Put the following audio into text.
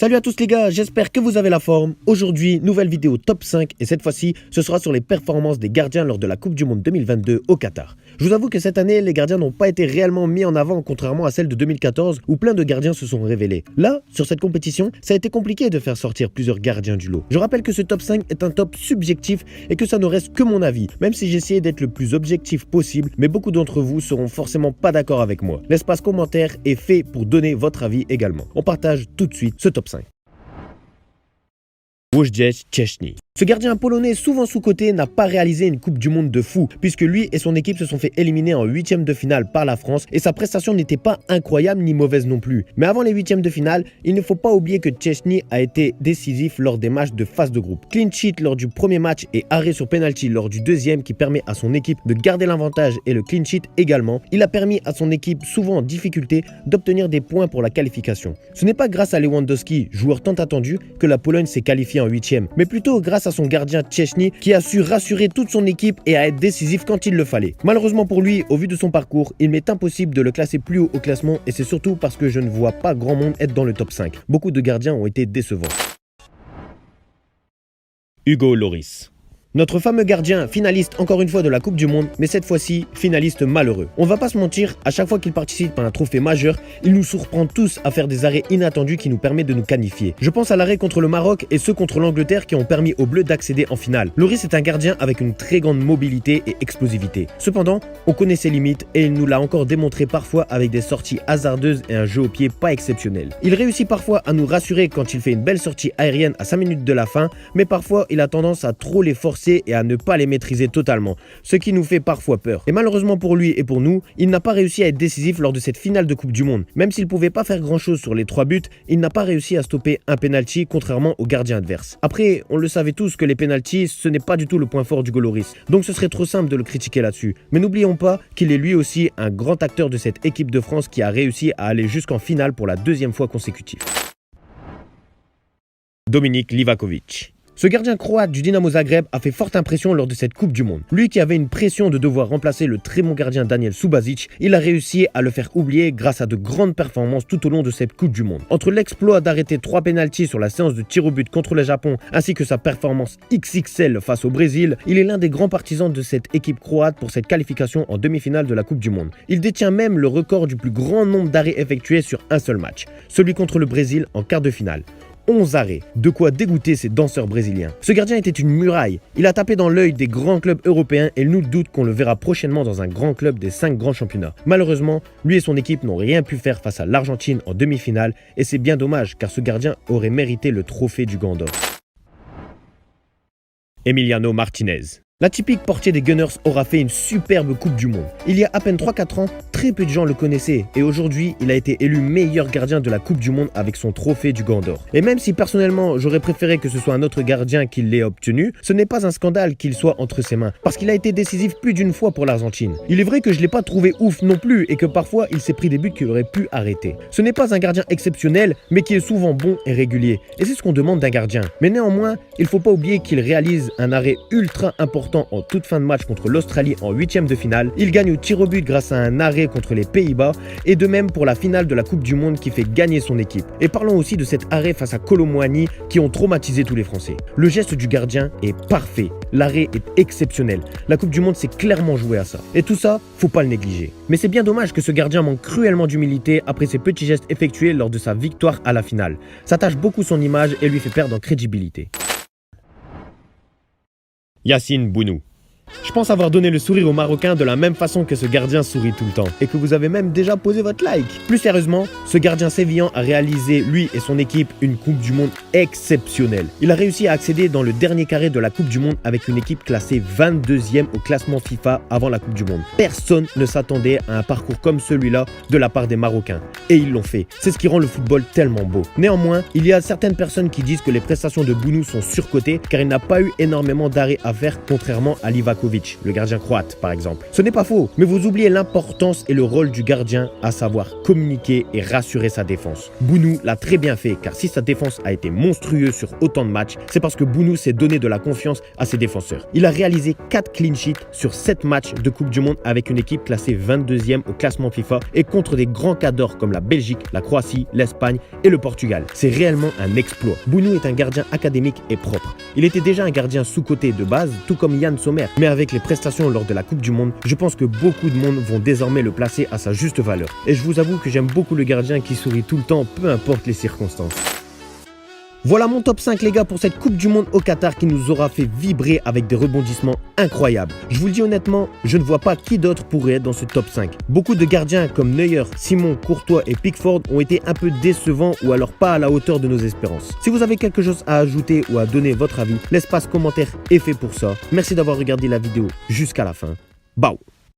Salut à tous les gars, j'espère que vous avez la forme. Aujourd'hui, nouvelle vidéo top 5 et cette fois-ci, ce sera sur les performances des gardiens lors de la Coupe du Monde 2022 au Qatar. Je vous avoue que cette année, les gardiens n'ont pas été réellement mis en avant contrairement à celle de 2014 où plein de gardiens se sont révélés. Là, sur cette compétition, ça a été compliqué de faire sortir plusieurs gardiens du lot. Je rappelle que ce top 5 est un top subjectif et que ça ne reste que mon avis, même si j'ai essayé d'être le plus objectif possible, mais beaucoup d'entre vous seront forcément pas d'accord avec moi. L'espace commentaire est fait pour donner votre avis également. On partage tout de suite ce top 5. Wojciech Szczęsny. Ce gardien polonais souvent sous-coté n'a pas réalisé une Coupe du Monde de fou, puisque lui et son équipe se sont fait éliminer en 8e de finale par la France et sa prestation n'était pas incroyable ni mauvaise non plus. Mais avant les 8e de finale, il ne faut pas oublier que Szczęsny a été décisif lors des matchs de phase de groupe. Clean sheet lors du premier match et arrêt sur penalty lors du deuxième qui permet à son équipe de garder l'avantage et le clean sheet également. Il a permis à son équipe souvent en difficulté d'obtenir des points pour la qualification. Ce n'est pas grâce à Lewandowski, joueur tant attendu, que la Pologne s'est qualifiée en 8e, mais plutôt grâce à son gardien Szczęsny qui a su rassurer toute son équipe et à être décisif quand il le fallait. Malheureusement pour lui, au vu de son parcours, il m'est impossible de le classer plus haut au classement et c'est surtout parce que je ne vois pas grand monde être dans le top 5. Beaucoup de gardiens ont été décevants. Hugo Lloris. Notre fameux gardien, finaliste encore une fois de la Coupe du Monde, mais cette fois-ci, finaliste malheureux. On va pas se mentir, à chaque fois qu'il participe à un trophée majeur, il nous surprend tous à faire des arrêts inattendus qui nous permettent de nous qualifier. Je pense à l'arrêt contre le Maroc et ceux contre l'Angleterre qui ont permis aux Bleus d'accéder en finale. Lloris est un gardien avec une très grande mobilité et explosivité. Cependant, on connaît ses limites et il nous l'a encore démontré parfois avec des sorties hasardeuses et un jeu au pied pas exceptionnel. Il réussit parfois à nous rassurer quand il fait une belle sortie aérienne à 5 minutes de la fin, mais parfois il a tendance à trop les forcer et à ne pas les maîtriser totalement, ce qui nous fait parfois peur. Et malheureusement pour lui et pour nous, il n'a pas réussi à être décisif lors de cette finale de Coupe du Monde. Même s'il pouvait pas faire grand chose sur les 3 buts, il n'a pas réussi à stopper un penalty contrairement au gardien adverse. Après, on le savait tous que les penalties, ce n'est pas du tout le point fort d'Hugo Lloris, donc ce serait trop simple de le critiquer là-dessus. Mais n'oublions pas qu'il est lui aussi un grand acteur de cette équipe de France qui a réussi à aller jusqu'en finale pour la 2e fois consécutive. Dominik Livakovic. Ce gardien croate du Dinamo Zagreb a fait forte impression lors de cette Coupe du Monde. Lui qui avait une pression de devoir remplacer le très bon gardien Daniel Subasic, il a réussi à le faire oublier grâce à de grandes performances tout au long de cette Coupe du Monde. Entre l'exploit d'arrêter 3 pénaltys sur la séance de tir au but contre le Japon ainsi que sa performance XXL face au Brésil, il est l'un des grands partisans de cette équipe croate pour cette qualification en demi-finale de la Coupe du Monde. Il détient même le record du plus grand nombre d'arrêts effectués sur un seul match, celui contre le Brésil en quart de finale. 11 arrêts, de quoi dégoûter ces danseurs brésiliens. Ce gardien était une muraille, il a tapé dans l'œil des grands clubs européens et nul doute qu'on le verra prochainement dans un grand club des 5 grands championnats. Malheureusement, lui et son équipe n'ont rien pu faire face à l'Argentine en demi-finale et c'est bien dommage car ce gardien aurait mérité le trophée du Gant d'Or. Emiliano Martinez. L'atypique portier des Gunners aura fait une superbe Coupe du Monde. Il y a à peine 3-4 ans, très peu de gens le connaissaient et aujourd'hui, il a été élu meilleur gardien de la Coupe du Monde avec son trophée du Gant d'Or. Et même si personnellement, j'aurais préféré que ce soit un autre gardien qui l'ait obtenu, ce n'est pas un scandale qu'il soit entre ses mains parce qu'il a été décisif plus d'une fois pour l'Argentine. Il est vrai que je ne l'ai pas trouvé ouf non plus et que parfois, il s'est pris des buts qu'il aurait pu arrêter. Ce n'est pas un gardien exceptionnel, mais qui est souvent bon et régulier. Et c'est ce qu'on demande d'un gardien. Mais néanmoins, il ne faut pas oublier qu'il réalise un arrêt ultra important en toute fin de match contre l'Australie en 8e de finale. Il gagne au tir au but grâce à un arrêt contre les Pays-Bas et de même pour la finale de la Coupe du Monde qui fait gagner son équipe. Et parlons aussi de cet arrêt face à Kolo Muani qui ont traumatisé tous les Français. Le geste du gardien est parfait, l'arrêt est exceptionnel. La Coupe du Monde s'est clairement jouée à ça. Et tout ça, faut pas le négliger. Mais c'est bien dommage que ce gardien manque cruellement d'humilité après ses petits gestes effectués lors de sa victoire à la finale. Ça tâche beaucoup son image et lui fait perdre en crédibilité. Yacine Bounou. Je pense avoir donné le sourire aux Marocains de la même façon que ce gardien sourit tout le temps et que vous avez même déjà posé votre like. Plus sérieusement, ce gardien sévillan a réalisé, lui et son équipe, une Coupe du Monde exceptionnelle. Il a réussi à accéder dans le dernier carré de la Coupe du Monde avec une équipe classée 22e au classement FIFA avant la Coupe du Monde. Personne ne s'attendait à un parcours comme celui-là de la part des Marocains et ils l'ont fait. C'est ce qui rend le football tellement beau. Néanmoins, il y a certaines personnes qui disent que les prestations de Bounou sont surcotées car il n'a pas eu énormément d'arrêts à faire contrairement à Livakovic. Livakovic, le gardien croate par exemple. Ce n'est pas faux, mais vous oubliez l'importance et le rôle du gardien, à savoir communiquer et rassurer sa défense. Bounou l'a très bien fait, car si sa défense a été monstrueuse sur autant de matchs, c'est parce que Bounou s'est donné de la confiance à ses défenseurs. Il a réalisé 4 clean sheets sur 7 matchs de Coupe du Monde avec une équipe classée 22e au classement FIFA et contre des grands cadors comme la Belgique, la Croatie, l'Espagne et le Portugal. C'est réellement un exploit. Bounou est un gardien académique et propre. Il était déjà un gardien sous-coté de base, tout comme Yann Sommer, mais avec les prestations lors de la Coupe du Monde, je pense que beaucoup de monde vont désormais le placer à sa juste valeur. Et je vous avoue que j'aime beaucoup le gardien qui sourit tout le temps, peu importe les circonstances. Voilà mon top 5 les gars pour cette Coupe du Monde au Qatar qui nous aura fait vibrer avec des rebondissements incroyables. Je vous le dis honnêtement, je ne vois pas qui d'autre pourrait être dans ce top 5. Beaucoup de gardiens comme Neuer, Simon, Courtois et Pickford ont été un peu décevants ou alors pas à la hauteur de nos espérances. Si vous avez quelque chose à ajouter ou à donner votre avis, l'espace commentaire est fait pour ça. Merci d'avoir regardé la vidéo jusqu'à la fin. Bye.